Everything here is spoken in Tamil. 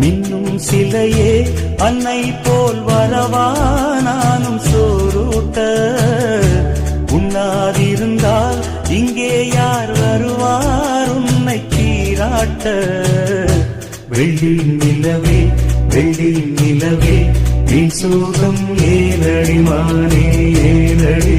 மின்னும் சிலையே அன்னை போல் வரவா நானும் சோறுட்ட, உண்ணாதிருந்தால் இங்கே யார் வருவார் உன்னை சீராட்ட. வெள்ளி நிலவே வெள்ளி நிலவே நீ சோகம் ஏனடி மானே ஏனடி.